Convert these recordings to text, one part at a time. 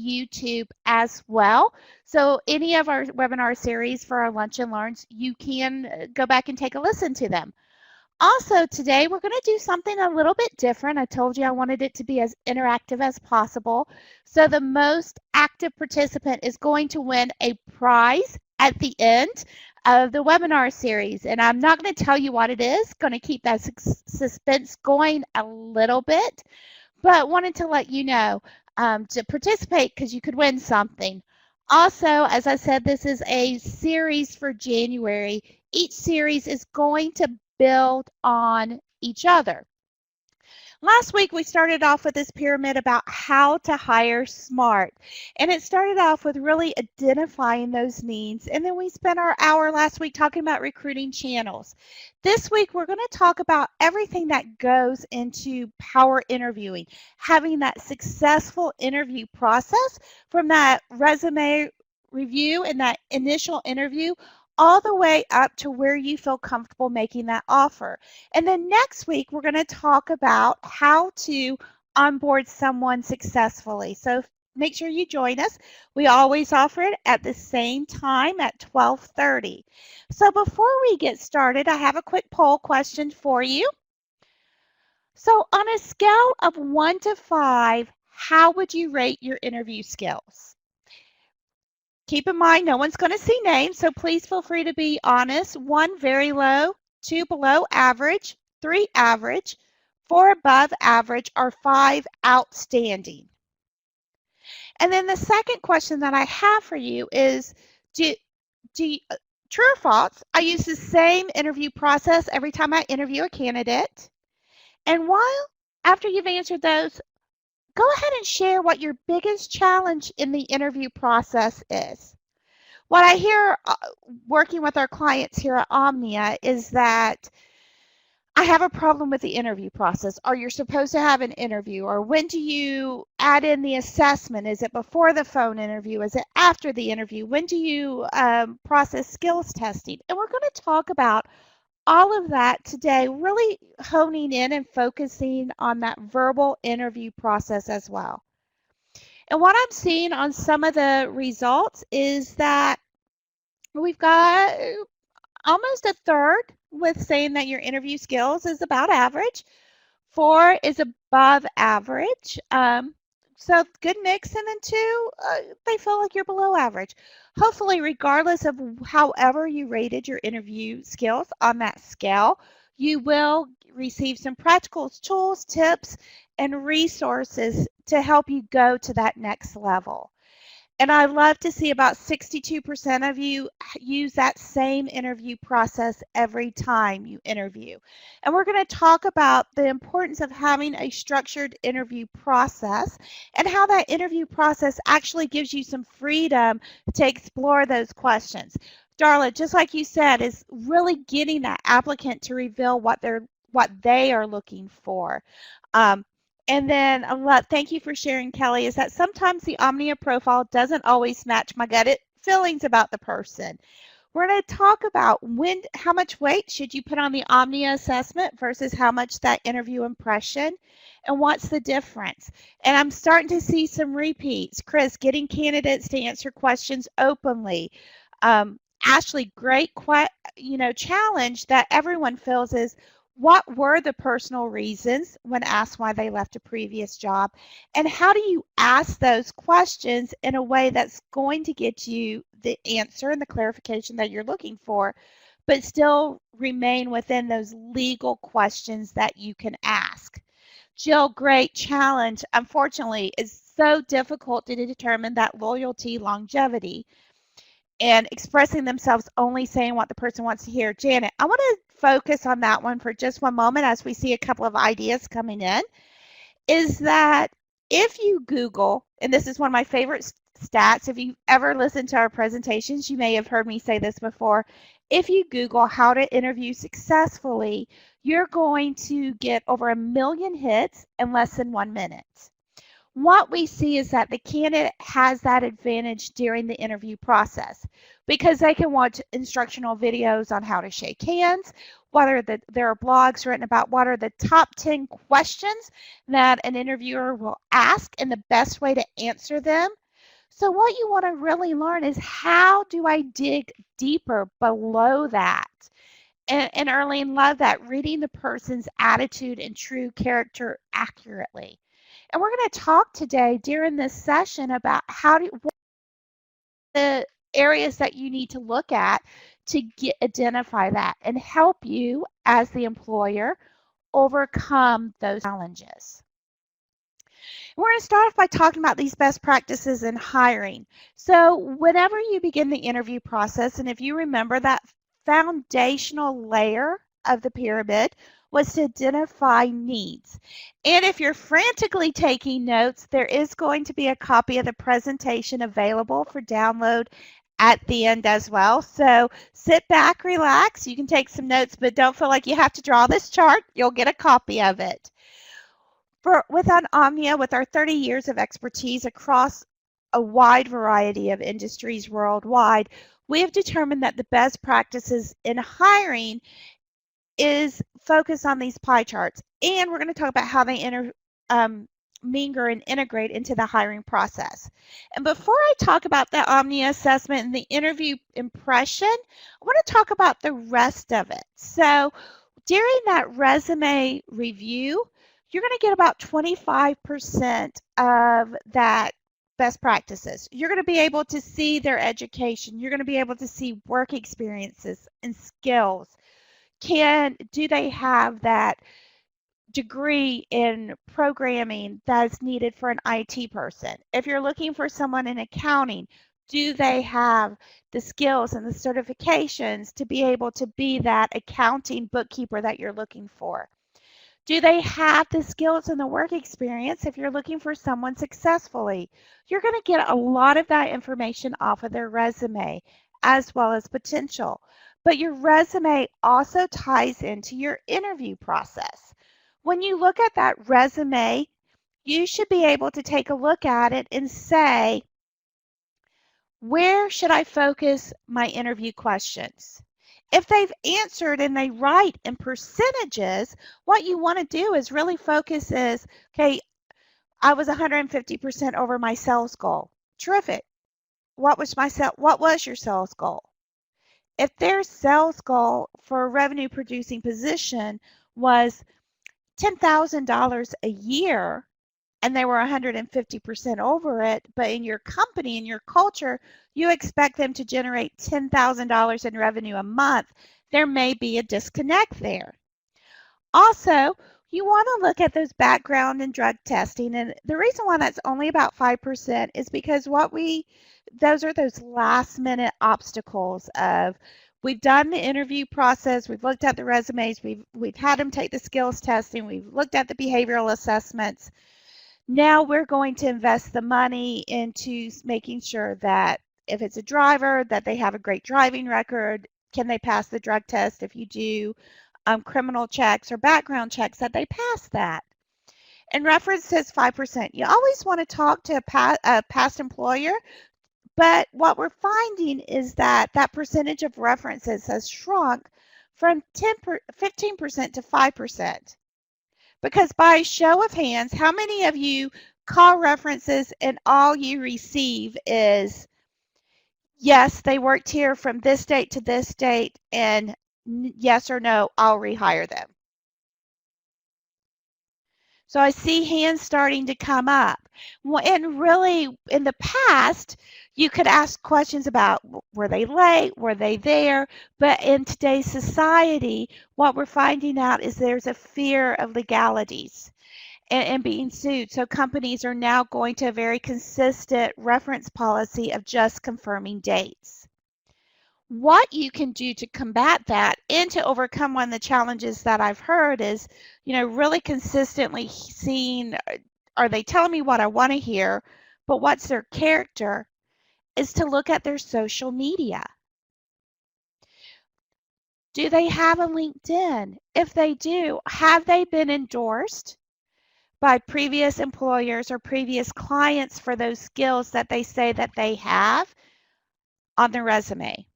YouTube as well. So any of our webinar series for our Lunch and Learns, you can go back and take a listen to them. Also, today we're going to do something a little bit different. I told you I wanted it to be as interactive as possible. So the most active participant is going to win a prize at the end of the webinar series. And I'm not going to tell you what it is, going to keep that suspense going a little bit, but wanted to let you know to participate because you could win something. Also, as I said, this is a series for January. Each series is going to build on each other. Last week, we started off with this pyramid about how to hire smart. And it started off with really identifying those needs. And then we spent our hour last week talking about recruiting channels. This week, we're going to talk about everything that goes into power interviewing, having that successful interview process from that resume review and that initial interview all the way up to where you feel comfortable making that offer. And then next week, we're going to talk about how to onboard someone successfully. So make sure you join us. We always offer it at the same time at 12:30. So before we get started, I have a quick poll question for you. So on a scale of 1 to 5, how would you rate your interview skills? Keep in mind, no one's going to see names, so please feel free to be honest. 1, very low, 2, below average, 3, average, 4, above average, or 5, outstanding. And then the second question that I have for you is, true or false, I use the same interview process every time I interview a candidate. And while, after you've answered those, go ahead and share what your biggest challenge in the interview process is. What I hear working with our clients here at Omnia is that I have a problem with the interview process. Or you're supposed to have an interview, or when do you add in the assessment? Is it before the phone interview? Is it after the interview? When do you process skills testing? And we're going to talk about all of that today, really honing in and focusing on that verbal interview process as well. And what I'm seeing on some of the results is that we've got almost a third with saying that your interview skills is about average. 4 is above average. So good mix, and then 2, they feel like you're below average. Hopefully, regardless of however you rated your interview skills on that scale, you will receive some practical tools, tips, and resources to help you go to that next level. And I love to see about 62% of you use that same interview process every time you interview. And we're going to talk about the importance of having a structured interview process and how that interview process actually gives you some freedom to explore those questions. Darla, just like you said, is really getting that applicant to reveal what they are looking for. And then thank you for sharing, Kelly, is that sometimes the Omnia profile doesn't always match my gut feelings about the person. We're going to talk about how much weight should you put on the Omnia assessment versus how much that interview impression, and what's the difference. And I'm starting to see some repeats. Chris, getting candidates to answer questions openly. Ashley, great challenge that everyone feels is, what were the personal reasons when asked why they left a previous job? And how do you ask those questions in a way that's going to get you the answer and the clarification that you're looking for, but still remain within those legal questions that you can ask? Jill, great challenge. Unfortunately, it's so difficult to determine that loyalty, longevity, and expressing themselves, only saying what the person wants to hear. Janet, I want to focus on that one for just one moment as we see a couple of ideas coming in, is that if you Google, and this is one of my favorite stats, if you've ever listened to our presentations, you may have heard me say this before, if you Google how to interview successfully, you're going to get over 1 million hits in less than 1 minute. What we see is that the candidate has that advantage during the interview process because they can watch instructional videos on how to shake hands, there are blogs written about what are the top 10 questions that an interviewer will ask and the best way to answer them. So what you want to really learn is how do I dig deeper below that? And Earlene, love that, reading the person's attitude and true character accurately. And we're going to talk today during this session about what the areas that you need to look at to identify that and help you as the employer overcome those challenges. We're going to start off by talking about these best practices in hiring. So whenever you begin the interview process, and if you remember, that foundational layer of the pyramid was to identify needs. And if you're frantically taking notes, there is going to be a copy of the presentation available for download at the end as well. So sit back, relax. You can take some notes, but don't feel like you have to draw this chart. You'll get a copy of it. Within Omnia, with our 30 years of expertise across a wide variety of industries worldwide, we have determined that the best practices in hiring is focused on these pie charts. And we're going to talk about how they mingle and integrate into the hiring process. And before I talk about the Omnia assessment and the interview impression, I want to talk about the rest of it. So during that resume review, you're going to get about 25% of that best practices. You're going to be able to see their education. You're going to be able to see work experiences and skills. Do they have that degree in programming that's needed for an IT person? If you're looking for someone in accounting, do they have the skills and the certifications to be able to be that accounting bookkeeper that you're looking for? Do they have the skills and the work experience if you're looking for someone successfully? You're going to get a lot of that information off of their resume as well as potential. But your resume also ties into your interview process. When you look at that resume, you should be able to take a look at it and say, where should I focus my interview questions? If they've answered and they write in percentages, what you want to do is really focus is, okay, I was 150% over my sales goal. Terrific. What was your sales goal? If their sales goal for a revenue producing position was $10,000 a year, and they were 150% over it, but in your company, in your culture, you expect them to generate $10,000 in revenue a month, there may be a disconnect there. Also, you want to look at those background and drug testing, and the reason why that's only about 5% is because those are those last minute obstacles of we've done the interview process, we've looked at the resumes, we've had them take the skills testing, we've looked at the behavioral assessments. Now we're going to invest the money into making sure that if it's a driver, that they have a great driving record. Can they pass the drug test? If you do criminal checks or background checks, that they pass that. And reference says 5%. You always want to talk to a past employer, but what we're finding is that that percentage of references has shrunk from 15% to 5%. Because by show of hands, how many of you call references and all you receive is, yes, they worked here from this date to this date, and yes or no, I'll rehire them? So I see hands starting to come up. And really, in the past, you could ask questions about were they late, were they there? But in today's society, what we're finding out is there's a fear of legalities and being sued. So companies are now going to a very consistent reference policy of just confirming dates. What you can do to combat that and to overcome one of the challenges that I've heard is, really consistently seeing, are they telling me what I want to hear, but what's their character, is to look at their social media. Do they have a LinkedIn? If they do, have they been endorsed by previous employers or previous clients for those skills that they say that they have on their resume?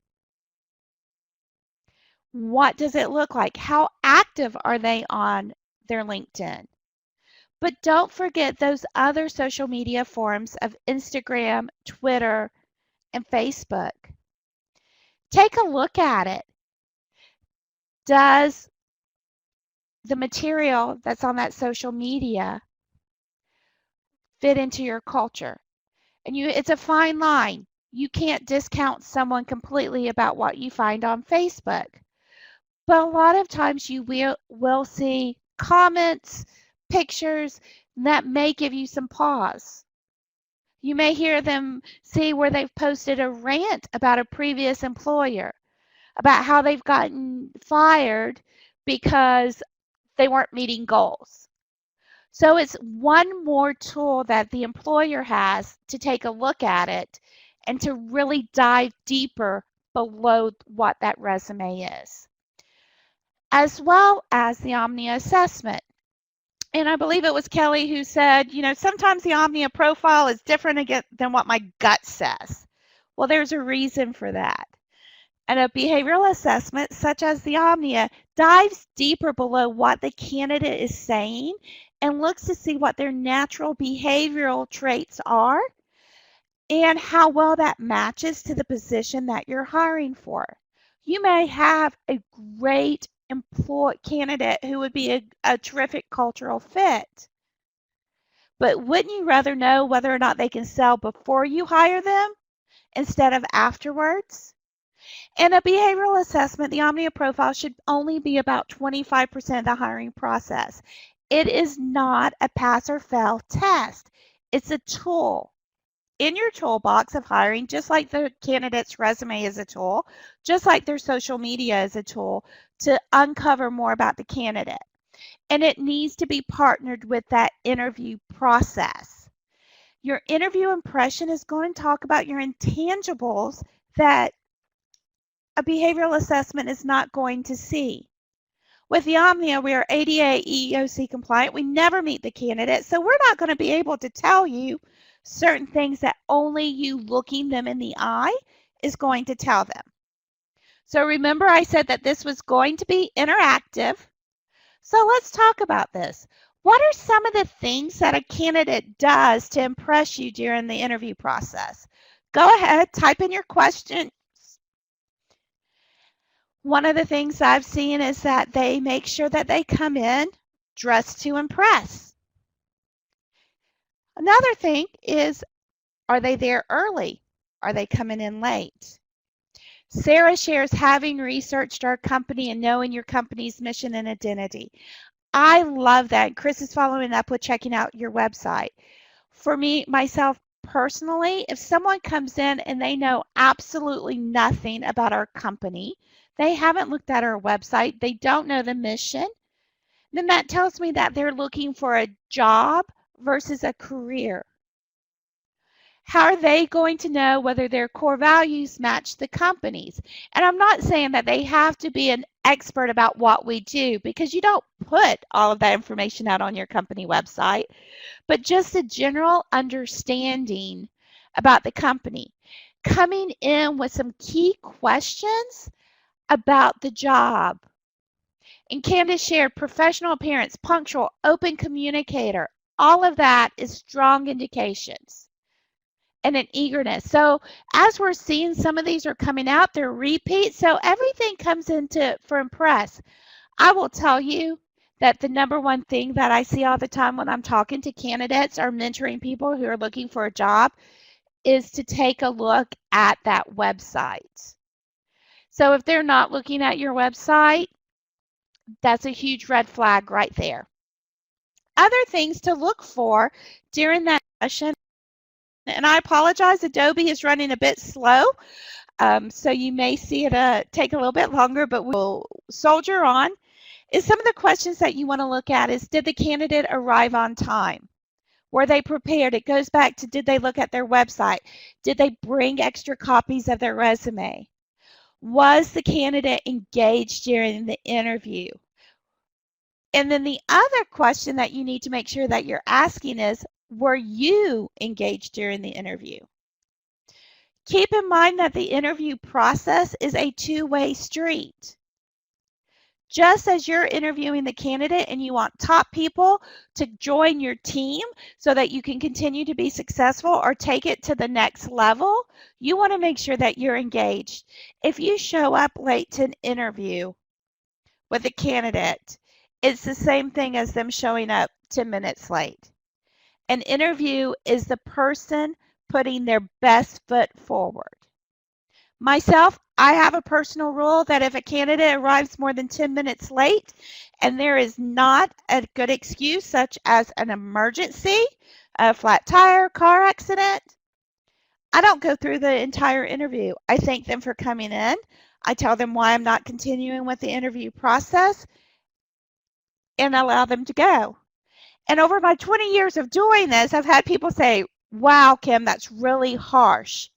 What does it look like? How active are they on their LinkedIn? But don't forget those other social media forms of Instagram, Twitter, and Facebook. Take a look at it. Does the material that's on that social media fit into your culture? And it's a fine line. You can't discount someone completely about what you find on Facebook. But a lot of times you will see comments, pictures that may give you some pause. You may hear them see where they've posted a rant about a previous employer, about how they've gotten fired because they weren't meeting goals. So it's one more tool that the employer has to take a look at it and to really dive deeper below what that resume is, as well as the Omnia assessment. And I believe it was Kelly who said, sometimes the Omnia profile is different than what my gut says. Well, there's a reason for that. And a behavioral assessment, such as the Omnia, dives deeper below what the candidate is saying and looks to see what their natural behavioral traits are and how well that matches to the position that you're hiring for. You may have a great candidate who would be a terrific cultural fit. But wouldn't you rather know whether or not they can sell before you hire them instead of afterwards? In a behavioral assessment, the Omnia profile should only be about 25% of the hiring process. It is not a pass or fail test. It's a tool in your toolbox of hiring, just like the candidate's resume is a tool, just like their social media is a tool to uncover more about the candidate. And it needs to be partnered with that interview process. Your interview impression is going to talk about your intangibles that a behavioral assessment is not going to see. With the Omnia, we are ADA EEOC compliant. We never meet the candidate, so we're not going to be able to tell you certain things that only you looking them in the eye is going to tell them. So remember I said that this was going to be interactive. So let's talk about this. What are some of the things that a candidate does to impress you during the interview process? Go ahead, type in your question. One of the things I've seen is that they make sure that they come in dressed to impress. Another thing is, are they there early? Are they coming in late? Sarah shares having researched our company and knowing your company's mission and identity. I love that. Chris is following up with checking out your website. For me, myself personally, if someone comes in and they know absolutely nothing about our company, they haven't looked at our website, they don't know the mission, then that tells me that they're looking for a job versus a career. How are they going to know whether their core values match the company's? And I'm not saying that they have to be an expert about what we do, because you don't put all of that information out on your company website, but just a general understanding about the company. Coming in with some key questions about the job. And Candace shared professional appearance, punctual, open communicator. All of that is strong indications and an eagerness. So as we're seeing, some of these are coming out, they're repeats. So everything comes into for impress. I will tell you that the number one thing that I see all the time when I'm talking to candidates or mentoring people who are looking for a job is to take a look at that website. So if they're not looking at your website, that's a huge red flag right there. Other things to look for during that session, and I apologize, Adobe is running a bit slow, so you may see it take a little bit longer, but we'll soldier on. Is some of the questions that you want to look at is, did the candidate arrive on time? Were they prepared? It goes back to, did they look at their website? Did they bring extra copies of their resume? Was the candidate engaged during the interview? And then the other question that you need to make sure that you're asking is, were you engaged during the interview? Keep in mind that the interview process is a two-way street. Just as you're interviewing the candidate and you want top people to join your team so that you can continue to be successful or take it to the next level, you want to make sure that you're engaged. If you show up late to an interview with a candidate, it's the same thing as them showing up 10 minutes late. An interview is the person putting their best foot forward. Myself, I have a personal rule that if a candidate arrives more than 10 minutes late and there is not a good excuse, such as an emergency, a flat tire, car accident, I don't go through the entire interview. I thank them for coming in. I tell them why I'm not continuing with the interview process and allow them to go. And over my 20 years of doing this, I've had people say, wow, Kim, that's really harsh.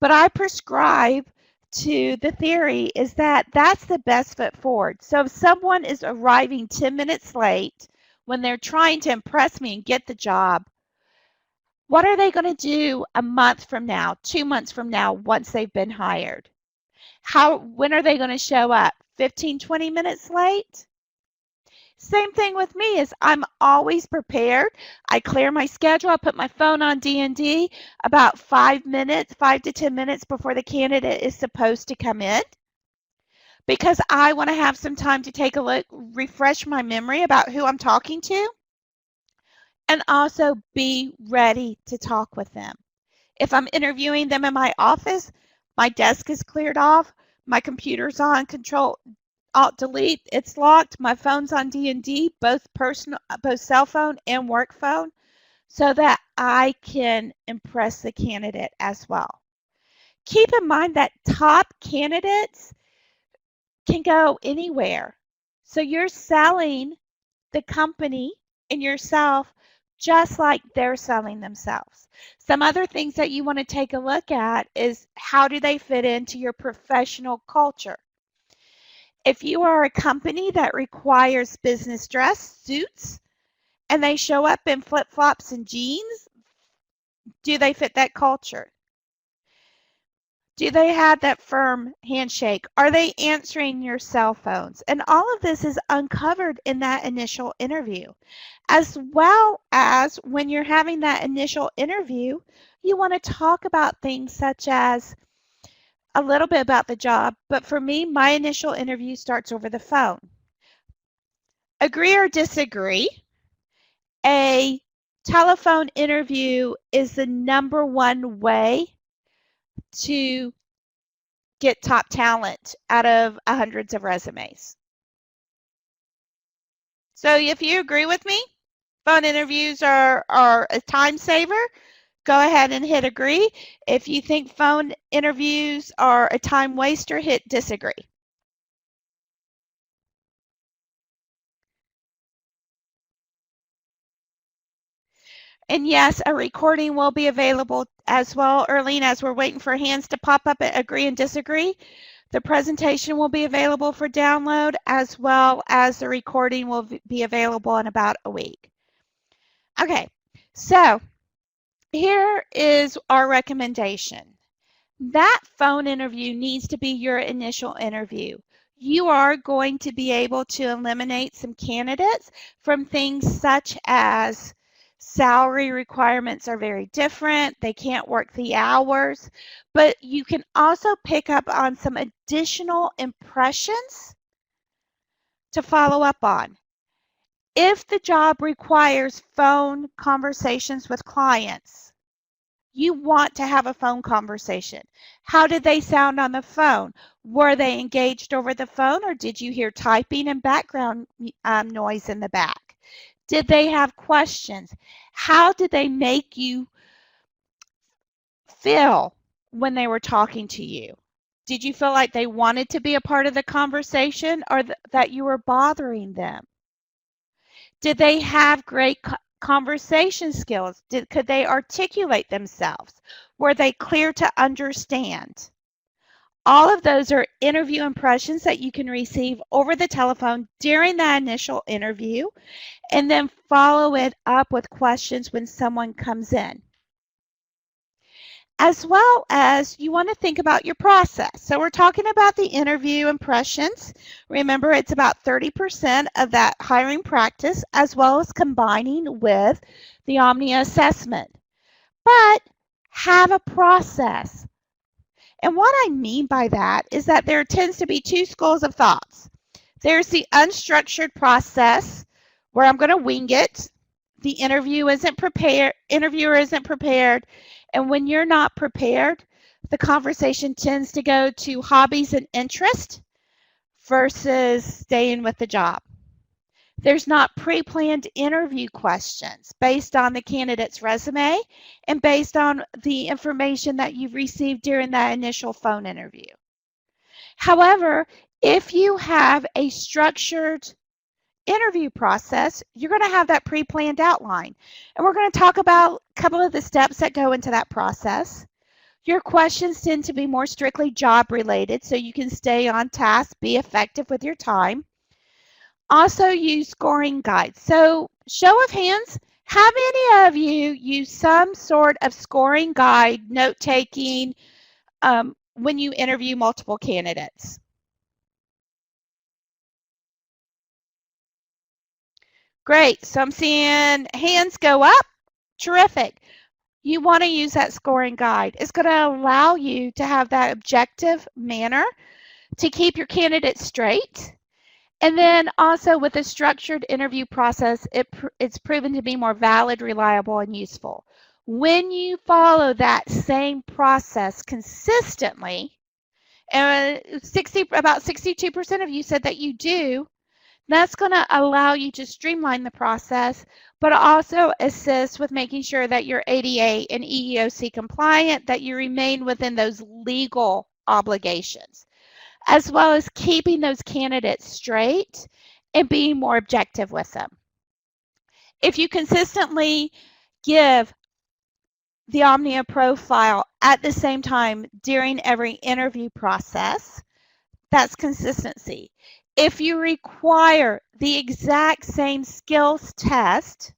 But I prescribe to the theory is that that's the best foot forward. So if someone is arriving 10 minutes late when they're trying to impress me and get the job, what are they going to do a month from now, 2 months from now, once they've been hired? When are they going to show up? 15, 20 minutes late? Same thing with me is I'm always prepared. I clear my schedule. I put my phone on D&D about 5 to 10 minutes before the candidate is supposed to come in because I want to have some time to take a look, refresh my memory about who I'm talking to, and also be ready to talk with them. If I'm interviewing them in my office, my desk is cleared off, my computer's on control Alt delete, it's locked. My phone's on D&D, both cell phone and work phone, so that I can impress the candidate as well. Keep in mind that top candidates can go anywhere. So you're selling the company and yourself just like they're selling themselves. Some other things that you want to take a look at is how do they fit into your professional culture? If you are a company that requires business dress, suits, and they show up in flip-flops and jeans, do they fit that culture? Do they have that firm handshake? Are they answering your cell phones? And all of this is uncovered in that initial interview. As well as when you're having that initial interview, you want to talk about things such as a little bit about the job, but for me, my initial interview starts over the phone. Agree or disagree, a telephone interview is the number one way to get top talent out of hundreds of resumes. So if you agree with me, phone interviews are a time saver, go ahead and hit agree. If you think phone interviews are a time waster, hit disagree. And yes, a recording will be available as well, Erlene, as we're waiting for hands to pop up at agree and disagree. The presentation will be available for download as well as the recording will be available in about a week. Okay, so here is our recommendation. That phone interview needs to be your initial interview. You are going to be able to eliminate some candidates from things such as salary requirements are very different. They can't work the hours, but you can also pick up on some additional impressions to follow up on. If the job requires phone conversations with clients, you want to have a phone conversation. How did they sound on the phone? Were they engaged over the phone or did you hear typing and background noise in the back? Did they have questions? How did they make you feel when they were talking to you? Did you feel like they wanted to be a part of the conversation or that you were bothering them? Did they have great conversation skills? Could they articulate themselves? Were they clear to understand? All of those are interview impressions that you can receive over the telephone during that initial interview, and then follow it up with questions when someone comes in. as well as you want to think about your process. So we're talking about the interview impressions. Remember, it's about 30% of that hiring practice, as well as combining with the Omnia assessment. But have a process. And what I mean by that is that there tends to be two schools of thoughts. There's the unstructured process where I'm going to wing it. The interviewer isn't prepared, and when you're not prepared, the conversation tends to go to hobbies and interest versus staying with the job. There's not pre-planned interview questions based on the candidate's resume and based on the information that you've received during that initial phone interview. However, if you have a structured interview process, you're going to have that pre-planned outline. And we're going to talk about a couple of the steps that go into that process. Your questions tend to be more strictly job related, so you can stay on task, be effective with your time. Also use scoring guides. So show of hands, how many of you use some sort of scoring guide, note-taking, when you interview multiple candidates? Great. So I'm seeing hands go up. Terrific. You want to use that scoring guide. It's going to allow you to have that objective manner to keep your candidates straight. And then also with a structured interview process, it's proven to be more valid, reliable, and useful. When you follow that same process consistently, and about 62% of you said that you do, that's going to allow you to streamline the process, but also assist with making sure that you're ADA and EEOC compliant, that you remain within those legal obligations, as well as keeping those candidates straight and being more objective with them. If you consistently give the Omnia profile at the same time during every interview process, that's consistency. If you require the exact same skills test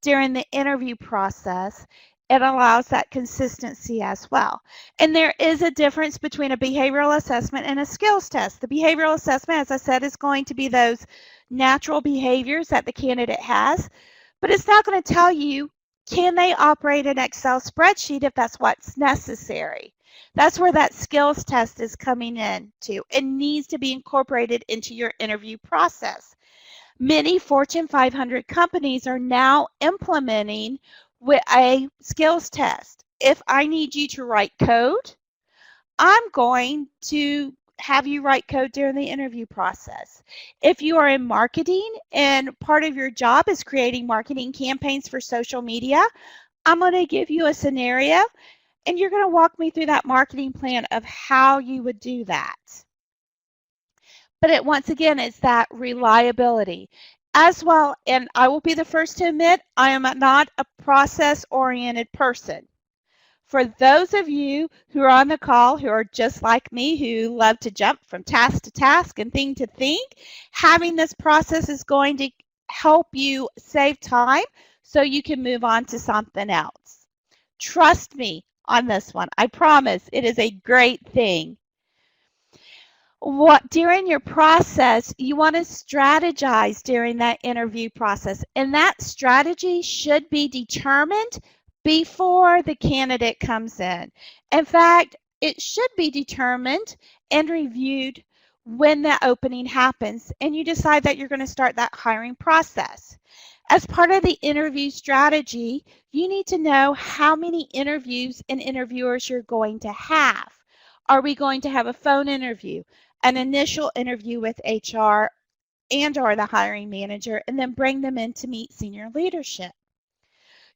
during the interview process, it allows that consistency as well. And there is a difference between a behavioral assessment and a skills test. The behavioral assessment, as I said, is going to be those natural behaviors that the candidate has, but it's not going to tell you, can they operate an Excel spreadsheet if that's what's necessary? That's where that skills test is coming in to and needs to be incorporated into your interview process. Many Fortune 500 companies are now implementing with a skills test. If I need you to write code, I'm going to have you write code during the interview process. If you are in marketing and part of your job is creating marketing campaigns for social media, I'm going to give you a scenario and you're going to walk me through that marketing plan of how you would do that. But once again, it's that reliability as well. And I will be the first to admit, I am not a process-oriented person. For those of you who are on the call who are just like me, who love to jump from task to task and thing to thing, having this process is going to help you save time so you can move on to something else. Trust me on this one. I promise it is a great thing. During your process, you want to strategize during that interview process, and that strategy should be determined before the candidate comes in. In fact, it should be determined and reviewed when that opening happens and you decide that you're going to start that hiring process. As part of the interview strategy, you need to know how many interviews and interviewers you're going to have. Are we going to have a phone interview, an initial interview with HR and or the hiring manager, and then bring them in to meet senior leadership?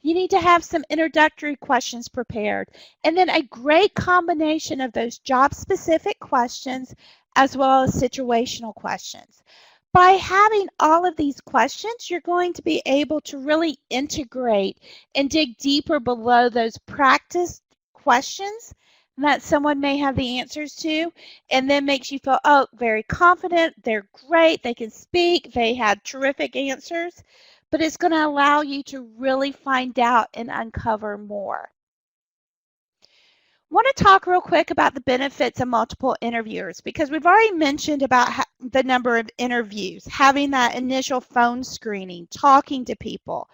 You need to have some introductory questions prepared, and then a great combination of those job-specific questions as well as situational questions. By having all of these questions, you're going to be able to really integrate and dig deeper below those practice questions that someone may have the answers to, and then makes you feel, oh, very confident, they're great, they can speak, they had terrific answers. But it's going to allow you to really find out and uncover more. Want to talk real quick about the benefits of multiple interviewers because we've already mentioned about the number of interviews, having that initial phone screening, talking to people.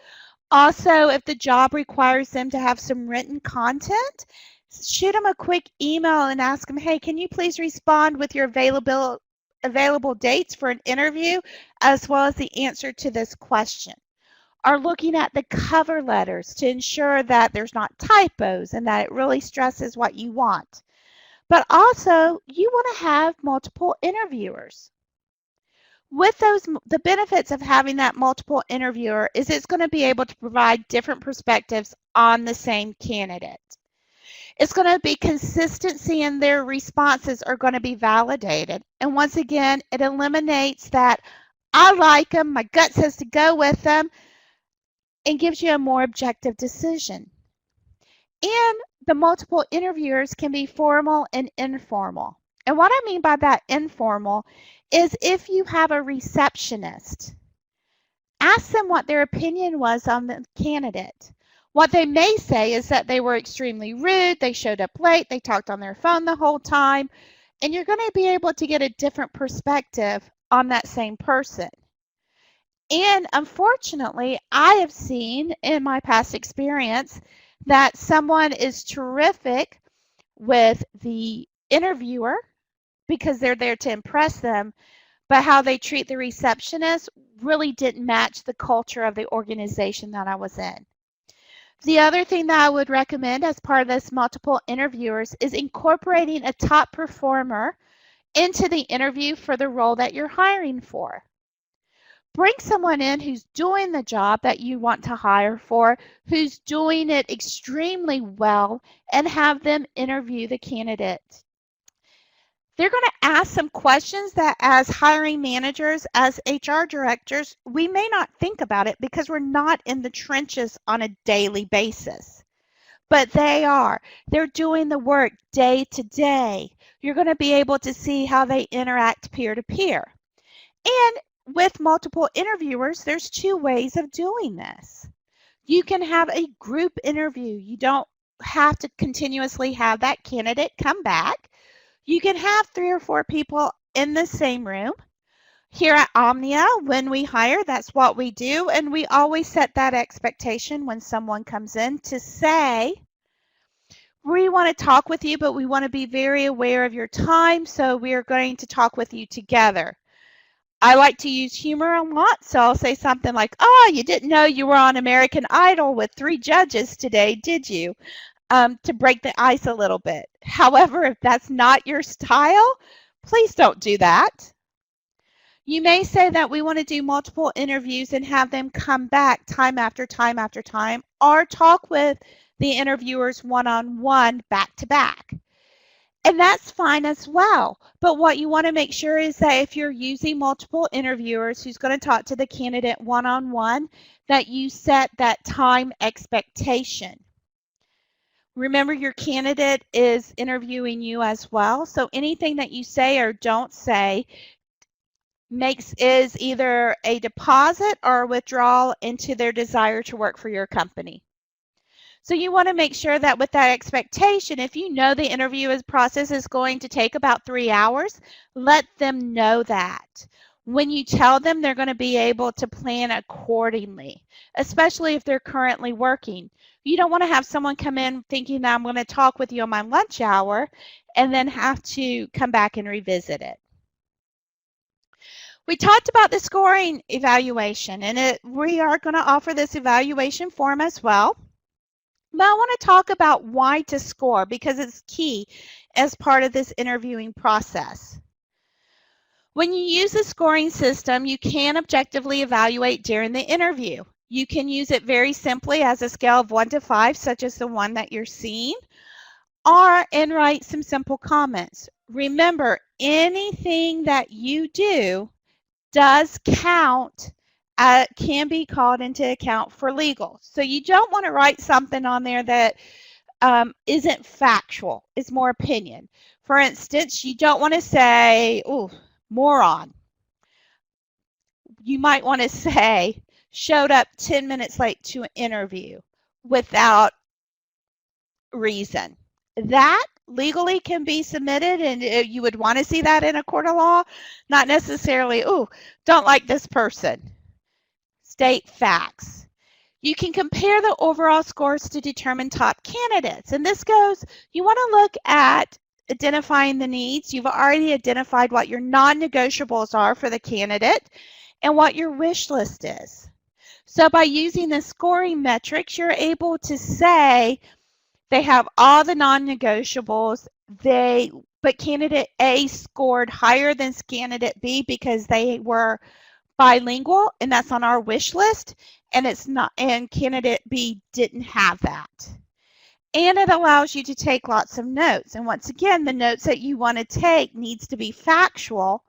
Also, if the job requires them to have some written content, shoot them a quick email and ask them, hey, can you please respond with your available dates for an interview as well as the answer to this question. Are looking at the cover letters to ensure that there's not typos and that it really stresses what you want. But also, you want to have multiple interviewers. With the benefits of having that multiple interviewer is it's going to be able to provide different perspectives on the same candidate. It's going to be consistency in their responses are going to be validated. And once again, it eliminates that I like them, my gut says to go with them, and gives you a more objective decision. And the multiple interviewers can be formal and informal. And what I mean by that informal is if you have a receptionist, ask them what their opinion was on the candidate. What they may say is that they were extremely rude, they showed up late, they talked on their phone the whole time, and you're going to be able to get a different perspective on that same person. And unfortunately, I have seen in my past experience that someone is terrific with the interviewer because they're there to impress them, but how they treat the receptionist really didn't match the culture of the organization that I was in. The other thing that I would recommend as part of this multiple interviewers is incorporating a top performer into the interview for the role that you're hiring for. Bring someone in who's doing the job that you want to hire for, who's doing it extremely well, and have them interview the candidate. They're going to ask some questions that as hiring managers, as HR directors, we may not think about it because we're not in the trenches on a daily basis. But they are. They're doing the work day to day. You're going to be able to see how they interact peer to peer. And with multiple interviewers, there's two ways of doing this. You can have a group interview. You don't have to continuously have that candidate come back. You can have 3 or 4 people in the same room. Here at Omnia, when we hire, that's what we do. And we always set that expectation when someone comes in to say, we want to talk with you, but we want to be very aware of your time. So we are going to talk with you together. I like to use humor a lot, so I'll say something like, oh, you didn't know you were on American Idol with 3 judges today, did you? To break the ice a little bit. However, if that's not your style, please don't do that. You may say that we want to do multiple interviews and have them come back time after time after time, or talk with the interviewers one-on-one, back to back. And that's fine as well. But what you want to make sure is that if you're using multiple interviewers who's going to talk to the candidate one-on-one, that you set that time expectation. Remember, your candidate is interviewing you as well. So anything that you say or don't say is either a deposit or a withdrawal into their desire to work for your company. So you want to make sure that with that expectation, if you know the interview process is going to take about 3 hours, let them know that. When you tell them, they're going to be able to plan accordingly, especially if they're currently working. You don't want to have someone come in thinking that I'm going to talk with you on my lunch hour and then have to come back and revisit it. We talked about the scoring evaluation, and we are going to offer this evaluation form as well. But I want to talk about why to score because it's key as part of this interviewing process. When you use the scoring system, you can objectively evaluate during the interview. You can use it very simply as a scale of 1 to 5, such as the one that you're seeing, and write some simple comments. Remember, anything that you do does count, can be called into account for legal. So you don't want to write something on there that isn't factual, it's more opinion. For instance, you don't want to say, oh, moron. You might want to say, showed up 10 minutes late to an interview without reason. That legally can be submitted, and you would want to see that in a court of law, not necessarily, oh, don't like this person. State facts. You can compare the overall scores to determine top candidates. And this goes, you want to look at identifying the needs. You've already identified what your non-negotiables are for the candidate and what your wish list is. So by using the scoring metrics, you're able to say they have all the non-negotiables. But candidate A scored higher than candidate B because they were bilingual, and that's on our wish list, and it's not, and candidate B didn't have that. And it allows you to take lots of notes. And once again, the notes that you want to take needs to be factual,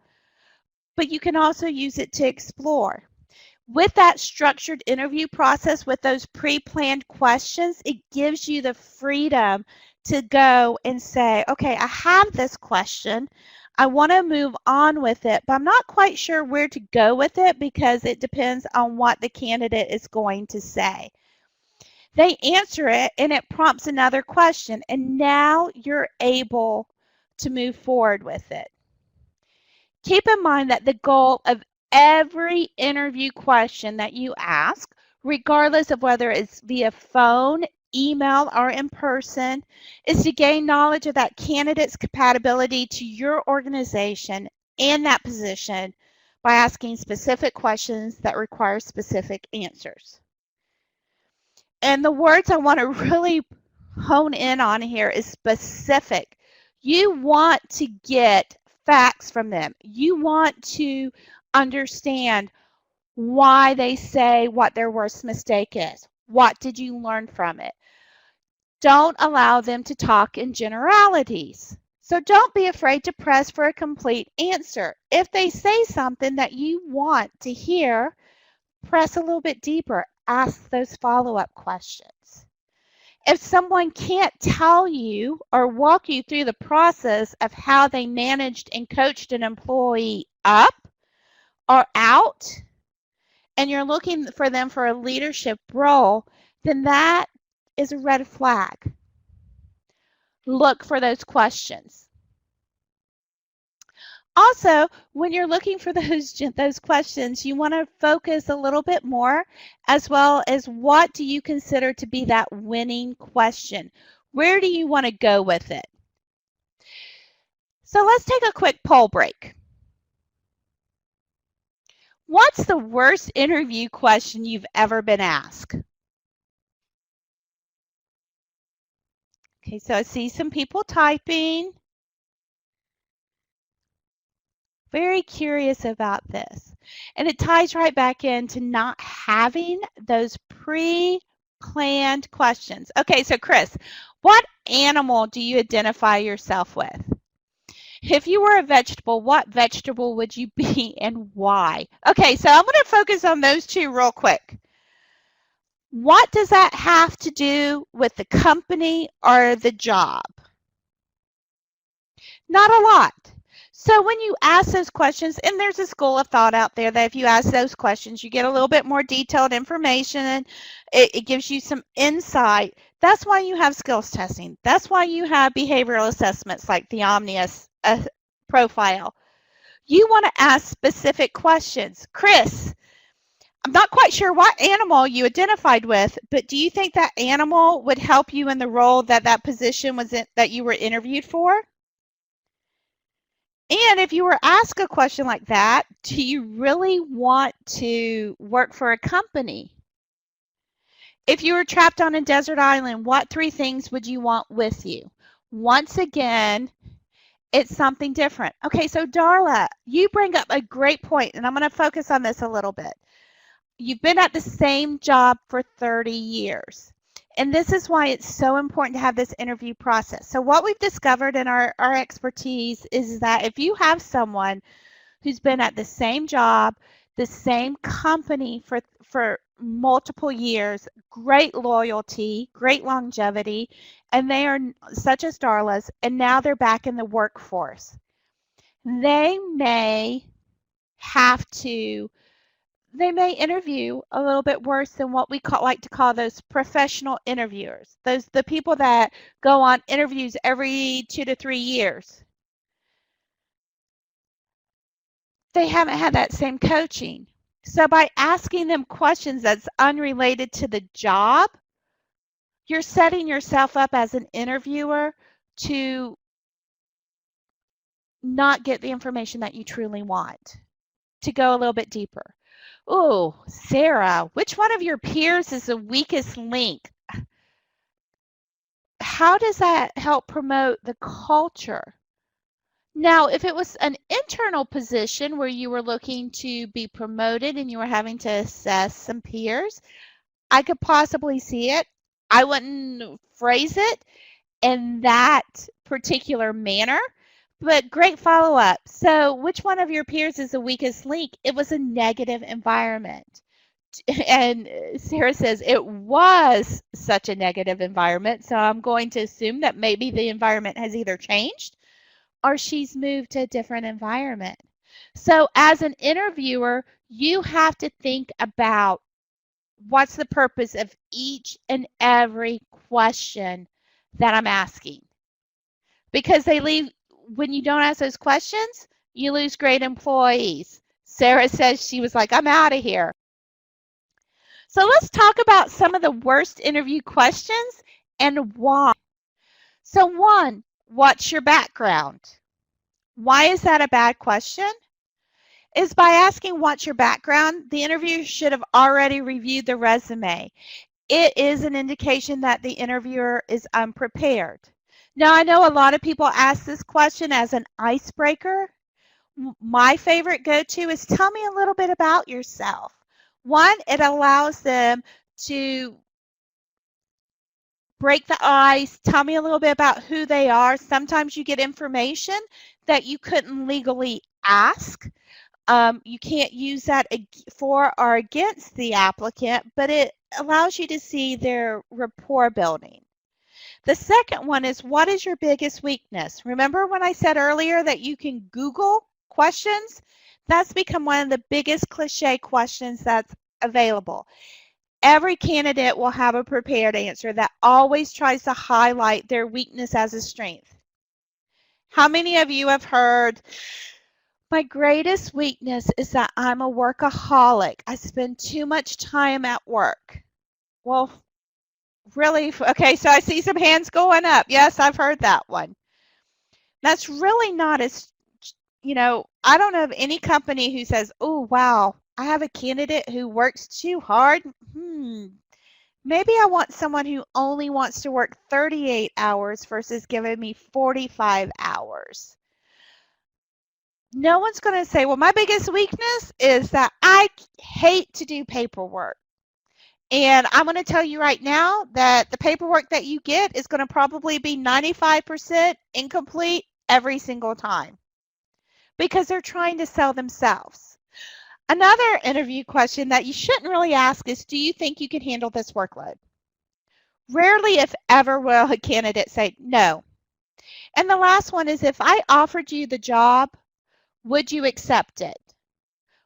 but you can also use it to explore. With that structured interview process, with those pre-planned questions, it gives you the freedom to go and say, okay, I have this question. I want to move on with it, but I'm not quite sure where to go with it because it depends on what the candidate is going to say. They answer it and it prompts another question, and now you're able to move forward with it. Keep in mind that the goal of every interview question that you ask, regardless of whether it's via phone, email, or in person, is to gain knowledge of that candidate's compatibility to your organization and that position by asking specific questions that require specific answers. And the words I want to really hone in on here is specific. You want to get facts from them. You want to understand why they say what their worst mistake is. What did you learn from it? Don't allow them to talk in generalities. So don't be afraid to press for a complete answer. If they say something that you want to hear, press a little bit deeper. Ask those follow-up questions. If someone can't tell you or walk you through the process of how they managed and coached an employee up or out, and you're looking for them for a leadership role, then that is a red flag. Look for those questions. Also, when you're looking for those questions, you want to focus a little bit more, as well as what do you consider to be that winning question? Where do you want to go with it? So let's take a quick poll break. What's the worst interview question you've ever been asked? Okay, so I see some people typing. Very curious about this. And it ties right back into not having those pre-planned questions. Okay, so Chris, what animal do you identify yourself with? If you were a vegetable, what vegetable would you be and why? Okay, so I'm going to focus on those two real quick. What does that have to do with the company or the job? Not a lot. So when you ask those questions, and there's a school of thought out there that if you ask those questions, you get a little bit more detailed information and it gives you some insight. That's why you have skills testing. That's why you have behavioral assessments like the Omnius profile. You want to ask specific questions. Chris, I'm not quite sure what animal you identified with, but do you think that animal would help you in the role that position was in, that you were interviewed for? And if you were asked a question like that, do you really want to work for a company? If you were trapped on a desert island, what 3 things would you want with you? Once again, it's something different. Okay, so Darla, you bring up a great point, and I'm going to focus on this a little bit. You've been at the same job for 30 years. And this is why it's so important to have this interview process. So what we've discovered in our expertise is that if you have someone who's been at the same job, the same company for multiple years, great loyalty, great longevity, and they are such as Darla's, and now they're back in the workforce, they may have to they may interview a little bit worse than what we like to call those professional interviewers. Those the people that go on interviews every 2 to 3 years. They haven't had that same coaching. So by asking them questions that's unrelated to the job, you're setting yourself up as an interviewer to not get the information that you truly want, to go a little bit deeper. Oh, Sarah, which one of your peers is the weakest link? How does that help promote the culture? Now, if it was an internal position where you were looking to be promoted and you were having to assess some peers, I could possibly see it. I wouldn't phrase it in that particular manner, but great follow up. So, which one of your peers is the weakest link? It was a negative environment. And Sarah says it was such a negative environment. So, I'm going to assume that maybe the environment has either changed or she's moved to a different environment. So, as an interviewer, you have to think about what's the purpose of each and every question that I'm asking. Because they leave, when you don't ask those questions, you lose great employees. Sarah says she was like, I'm out of here. So let's talk about some of the worst interview questions and why. So, one, what's your background? Why is that a bad question? Is by asking what's your background, the interviewer should have already reviewed the resume. It is an indication that the interviewer is unprepared. Now, I know a lot of people ask this question as an icebreaker. My favorite go-to is tell me a little bit about yourself. One, it allows them to break the ice, tell me a little bit about who they are. Sometimes you get information that you couldn't legally ask. You can't use that for or against the applicant, but it allows you to see their rapport building. The second one is, what is your biggest weakness? Remember when I said earlier that you can Google questions? That's become one of the biggest cliche questions that's available. Every candidate will have a prepared answer that always tries to highlight their weakness as a strength. How many of you have heard, my greatest weakness is that I'm a workaholic. I spend too much time at work. Well, really? Okay, so I see some hands going up. Yes, I've heard that one. That's really not as, I don't know of any company who says, oh, wow, I have a candidate who works too hard. Maybe I want someone who only wants to work 38 hours versus giving me 45 hours. No one's going to say, well, my biggest weakness is that I hate to do paperwork. And I'm going to tell you right now that the paperwork that you get is going to probably be 95% incomplete every single time because they're trying to sell themselves. Another interview question that you shouldn't really ask is, do you think you can handle this workload? Rarely, if ever, will a candidate say no. And the last one is, if I offered you the job, would you accept it?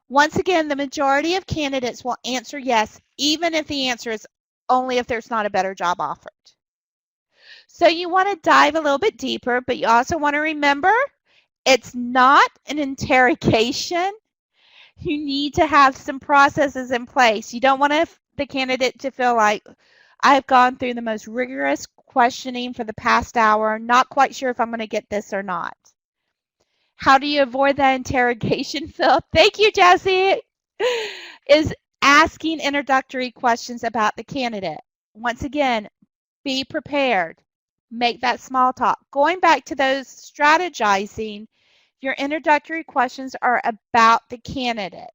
Once again, the majority of candidates will answer yes, even if the answer is only if there's not a better job offered. So you want to dive a little bit deeper, but you also want to remember it's not an interrogation. You need to have some processes in place. You don't want the candidate to feel like, I've gone through the most rigorous questioning for the past hour, not quite sure if I'm going to get this or not. How do you avoid that interrogation, Phil? Thank you, Jesse. Is asking introductory questions about the candidate. Once again, be prepared. Make that small talk. Going back to those strategizing, your introductory questions are about the candidate.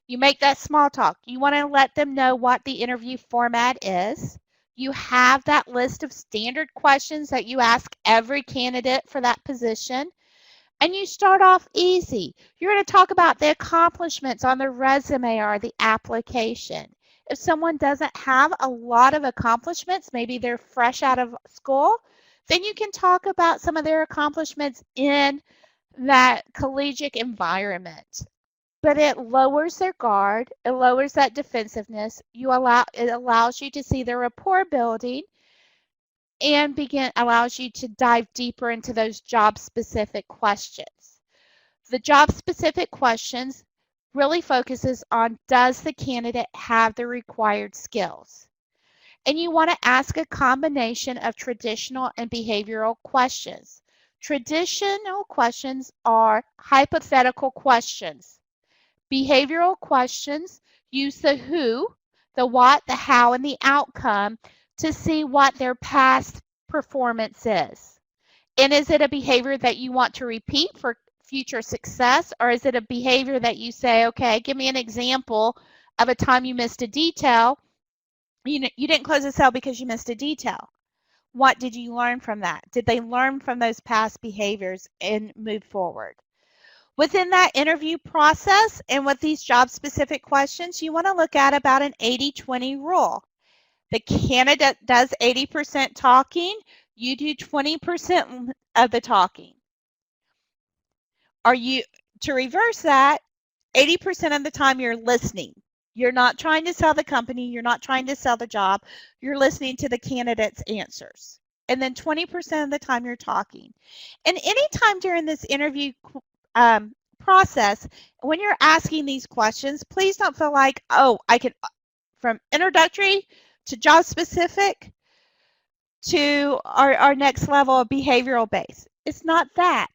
You make that small talk. You want to let them know what the interview format is. You have that list of standard questions that you ask every candidate for that position. And you start off easy. You're going to talk about the accomplishments on the resume or the application. If someone doesn't have a lot of accomplishments, maybe they're fresh out of school, then you can talk about some of their accomplishments in that collegiate environment. but it lowers their guard, it lowers that defensiveness. It allows you to see the rapport building and allows you to dive deeper into those job specific questions. The job specific questions really focuses on, does the candidate have the required skills? And you want to ask a combination of traditional and behavioral questions. Traditional questions are hypothetical questions. Behavioral questions use the who, the what, the how, and the outcome to see what their past performance is. And is it a behavior that you want to repeat for future success, or is it a behavior that you say, okay, give me an example of a time you missed a detail? You didn't close a sale because you missed a detail. What did you learn from that? Did they learn from those past behaviors and move forward? Within that interview process and with these job specific questions, you want to look at about an 80-20 rule. The candidate does 80% talking, you do 20% of the talking. To reverse that, 80% of the time you're listening. You're not trying to sell the company, you're not trying to sell the job, you're listening to the candidate's answers. And then 20% of the time you're talking. And anytime during this interview process, when you're asking these questions, please don't feel like, oh, I can, from introductory to job specific to our next level of behavioral base. It's not that.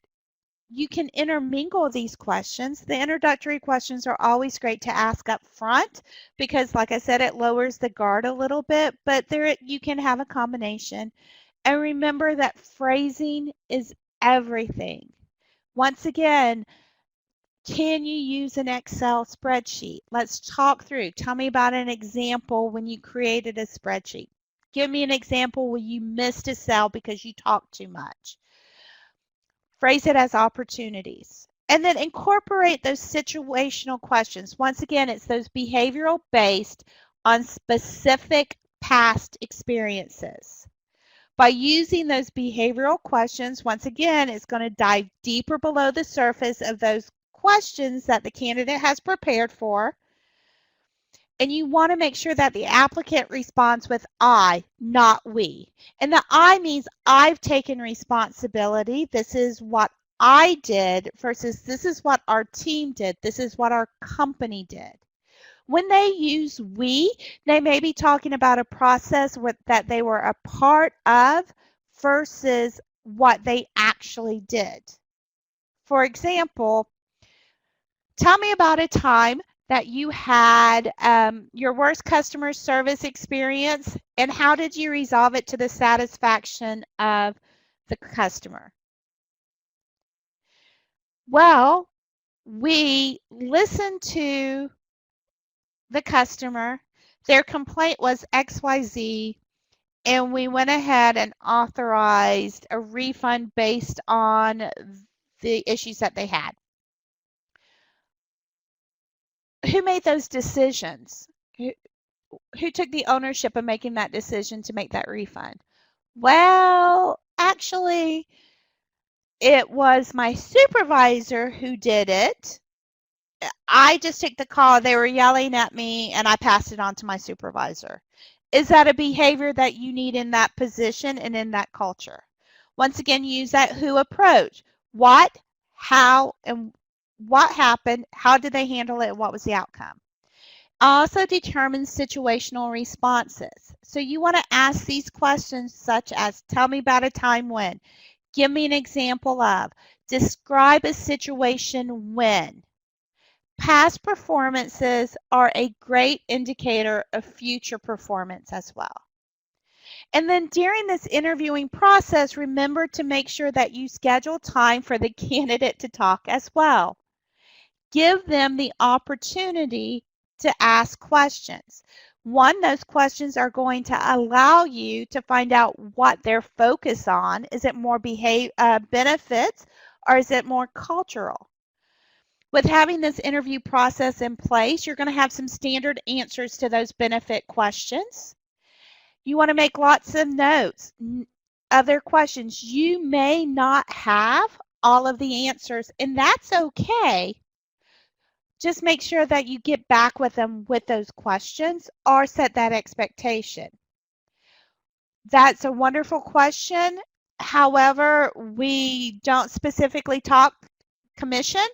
You can intermingle these questions. The introductory questions are always great to ask up front because, like I said, it lowers the guard a little bit, but there you can have a combination. And remember that phrasing is everything. Once again, can you use an Excel spreadsheet? Let's talk through. Tell me about an example when you created a spreadsheet. Give me an example where you missed a cell because you talked too much. Phrase it as opportunities. And then incorporate those situational questions. Once again, it's those behavioral based on specific past experiences. By using those behavioral questions, once again, it's going to dive deeper below the surface of those questions that the candidate has prepared for. And you want to make sure that the applicant responds with I, not we. And the I means I've taken responsibility. This is what I did versus this is what our team did. This is what our company did. When they use we, they may be talking about a process that they were a part of versus what they actually did. For example, tell me about a time that you had your worst customer service experience and how did you resolve it to the satisfaction of the customer? Well, we listened to the customer. Their complaint was XYZ, and we went ahead and authorized a refund based on the issues that they had. Who made those decisions? Who took the ownership of making that decision to make that refund? Well, actually, it was my supervisor who did it. I just took the call. They were yelling at me, and I passed it on to my supervisor. Is that a behavior that you need in that position and in that culture? Once again, use that who approach. What, how, and what happened? How did they handle it? And what was the outcome? Also determine situational responses. So you want to ask these questions such as, tell me about a time when. Give me an example of. Describe a situation when. Past performances are a great indicator of future performance as well. And then during this interviewing process, remember to make sure that you schedule time for the candidate to talk as well. Give them the opportunity to ask questions. One, those questions are going to allow you to find out what they're focused on. Is it more benefits or is it more cultural? With having this interview process in place, you're going to have some standard answers to those benefit questions. You want to make lots of notes of their questions. You may not have all of the answers, and that's okay. Just make sure that you get back with them with those questions or set that expectation. That's a wonderful question. However, we don't specifically talk commission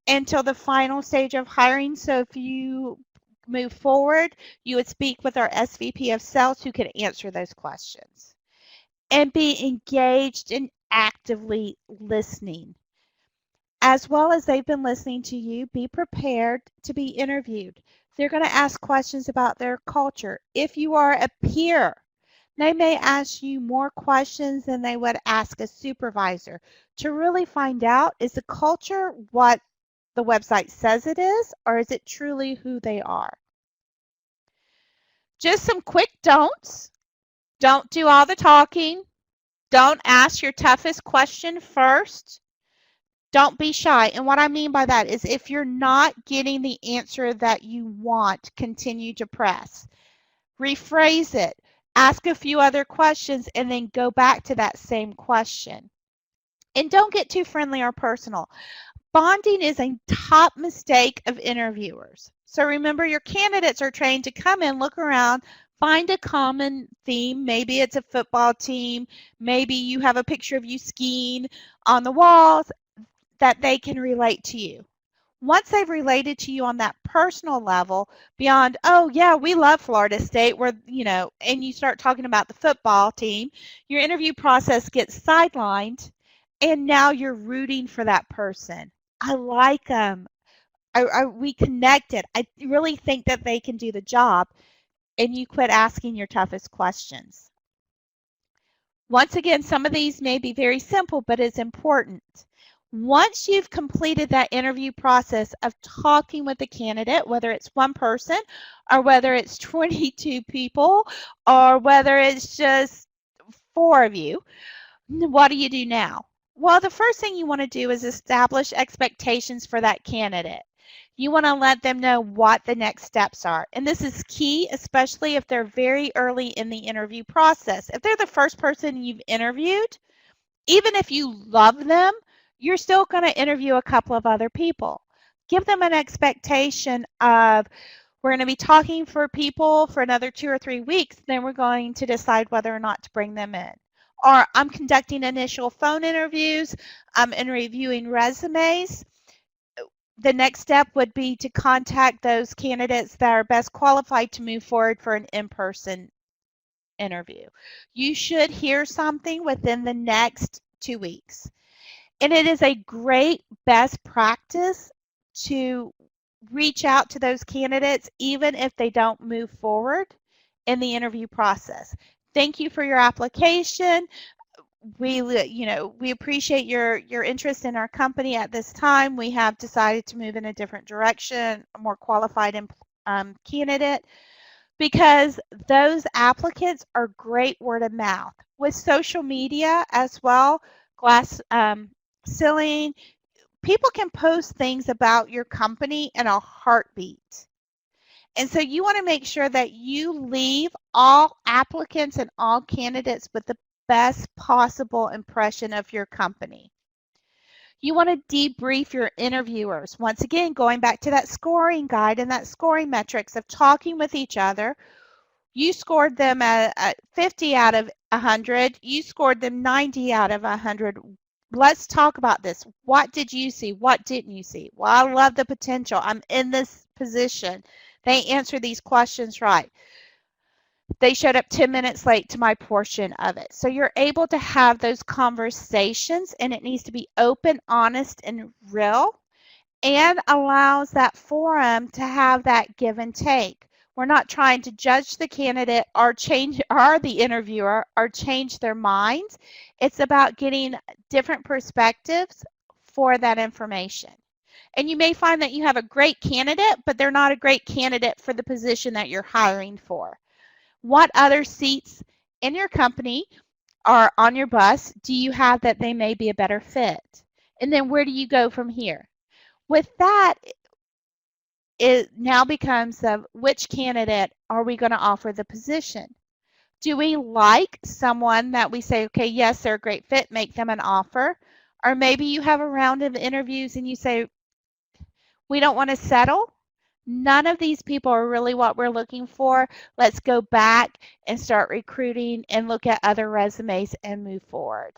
until the final stage of hiring. So if you move forward, you would speak with our SVP of sales who can answer those questions. And be engaged and actively listening. As well as they've been listening to you, be prepared to be interviewed. They're going to ask questions about their culture. If you are a peer, they may ask you more questions than they would ask a supervisor to really find out, is the culture what the website says it is, or is it truly who they are? Just some quick don'ts. Don't do all the talking. Don't ask your toughest question first. Don't be shy. And what I mean by that is if you're not getting the answer that you want, continue to press. Rephrase it. Ask a few other questions and then go back to that same question. And don't get too friendly or personal. Bonding is a top mistake of interviewers. So remember, your candidates are trained to come in, look around, find a common theme. Maybe it's a football team. Maybe you have a picture of you skiing on the walls that they can relate to you. Once they've related to you on that personal level, beyond, oh, yeah, we love Florida State, and you start talking about the football team, your interview process gets sidelined, and now you're rooting for that person. I like them. We connected. I really think that they can do the job, and you quit asking your toughest questions. Once again, some of these may be very simple, but it's important. Once you've completed that interview process of talking with the candidate, whether it's one person or whether it's 22 people or whether it's just 4 of you, what do you do now? Well, the first thing you want to do is establish expectations for that candidate. You want to let them know what the next steps are. And this is key, especially if they're very early in the interview process. If they're the first person you've interviewed, even if you love them, you're still going to interview a couple of other people. Give them an expectation of, we're going to be talking for people for another 2 or 3 weeks, then we're going to decide whether or not to bring them in. Or I'm conducting initial phone interviews and reviewing resumes. The next step would be to contact those candidates that are best qualified to move forward for an in-person interview. You should hear something within the next 2 weeks. And it is a great best practice to reach out to those candidates even if they don't move forward in the interview process. Thank you for your application. We appreciate your interest in our company at this time. We have decided to move in a different direction, a more qualified candidate, because those applicants are great word of mouth. With social media as well, glass ceiling, people can post things about your company in a heartbeat. And so you want to make sure that you leave all applicants and all candidates with the best possible impression of your company. You want to debrief your interviewers. Once again, going back to that scoring guide and that scoring metrics of talking with each other. You scored them at 50 out of 100. You scored them 90 out of 100. Let's talk about this. What did you see? What didn't you see? Well, I love the potential. I'm in this position. They answered these questions right. They showed up 10 minutes late to my portion of it. So you're able to have those conversations, and it needs to be open, honest, and real, and allows that forum to have that give and take. We're not trying to judge the candidate or the interviewer or change their minds. It's about getting different perspectives for that information. And you may find that you have a great candidate, but they're not a great candidate for the position that you're hiring for. What other seats in your company or on your bus do you have that they may be a better fit? And then where do you go from here? With that, it now becomes of which candidate are we going to offer the position? Do we like someone that we say, okay, yes, they're a great fit, make them an offer? Or maybe you have a round of interviews and you say, We don't want to settle. None of these people are really what we're looking for. Let's go back and start recruiting and look at other resumes and move forward.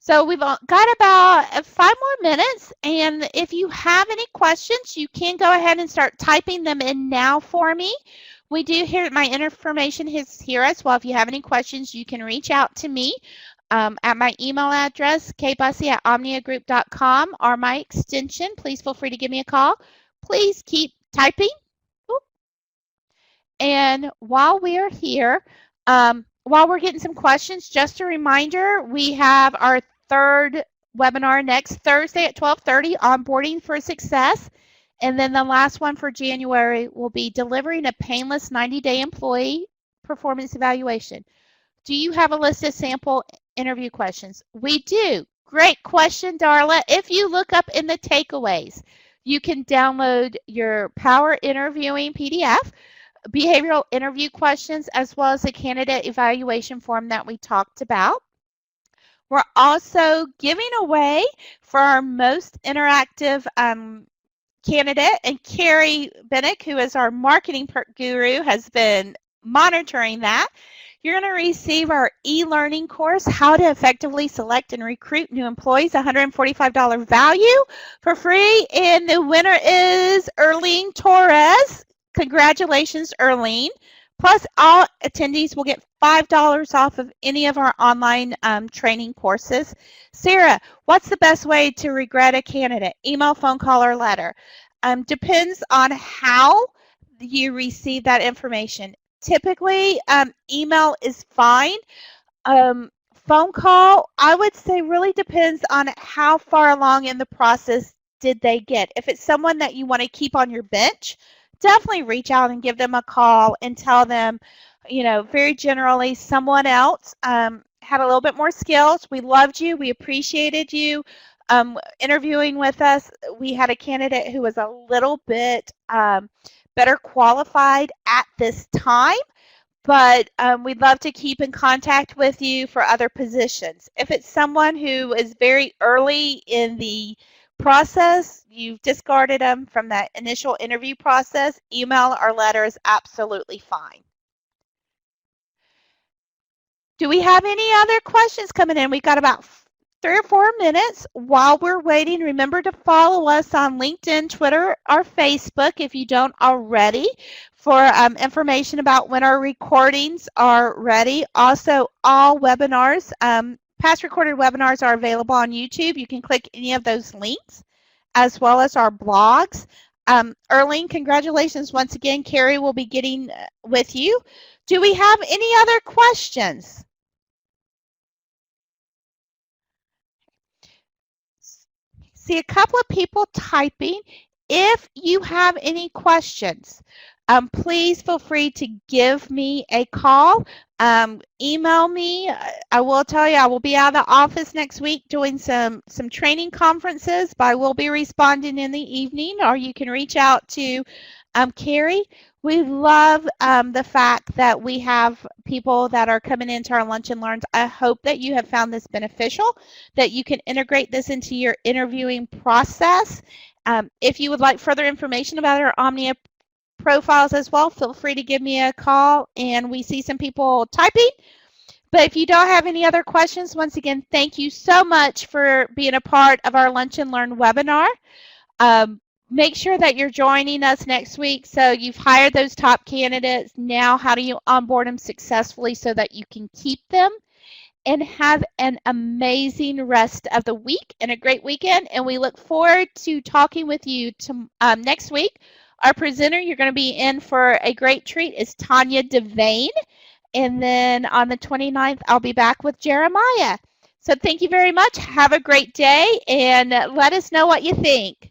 So we've got about 5 more minutes, and if you have any questions, you can go ahead and start typing them in now for me. We do hear my information is here as well. If you have any questions, you can reach out to me at my email address, kbussey@omniagroup.com, or my extension. Please feel free to give me a call. Please keep typing. And while we're here, while we're getting some questions, just a reminder, we have our third webinar next Thursday at 12:30, Onboarding for Success. And then the last one for January will be delivering a painless 90-day employee performance evaluation. Do you have a list of sample interview questions? We do. Great question, Darla. If you look up in the takeaways, you can download your Power Interviewing PDF, behavioral interview questions, as well as the candidate evaluation form that we talked about. We're also giving away for our most interactive candidate, and Carrie Bennick, who is our marketing guru, has been monitoring that. You're going to receive our e-learning course, How to Effectively Select and Recruit New Employees, $145 value for free. And the winner is Erlene Torres. Congratulations, Erlene. Plus, all attendees will get $5 off of any of our online training courses. Sarah, what's the best way to regret a candidate? Email, phone call, or letter? Depends on how you receive that information. Typically, email is fine. Phone call, I would say, really depends on how far along in the process did they get. If it's someone that you want to keep on your bench, definitely reach out and give them a call and tell them, you know, very generally, someone else had a little bit more skills. We loved you. We appreciated you interviewing with us. We had a candidate who was a little bit better qualified at this time, but we'd love to keep in contact with you for other positions. If it's someone who is very early in the process, you've discarded them from that initial interview process, email or letter is absolutely fine. Do we have any other questions coming in? We've got about 3 or 4 minutes. While we're waiting, remember to follow us on LinkedIn, Twitter, or Facebook if you don't already for information about when our recordings are ready. Also, all webinars, past recorded webinars are available on YouTube. You can click any of those links, as well as our blogs. Erlene, congratulations once again. Carrie will be getting with you. Do we have any other questions? See a couple of people typing. If you have any questions, please feel free to give me a call. Email me. I will tell you I will be out of the office next week doing some training conferences, but I will be responding in the evening, or you can reach out to Carrie. We love the fact that we have people that are coming into our Lunch and Learns. I hope that you have found this beneficial, that you can integrate this into your interviewing process. If you would like further information about our Omnia profiles as well, feel free to give me a call. And we see some people typing. But if you don't have any other questions, once again, thank you so much for being a part of our Lunch and Learn webinar. Make sure that you're joining us next week. So you've hired those top candidates. Now, how do you onboard them successfully so that you can keep them? And have an amazing rest of the week and a great weekend. And we look forward to talking with you next week. Our presenter you're going to be in for a great treat is Tanya Devane. And then on the 29th, I'll be back with Jeremiah. So thank you very much. Have a great day, and let us know what you think.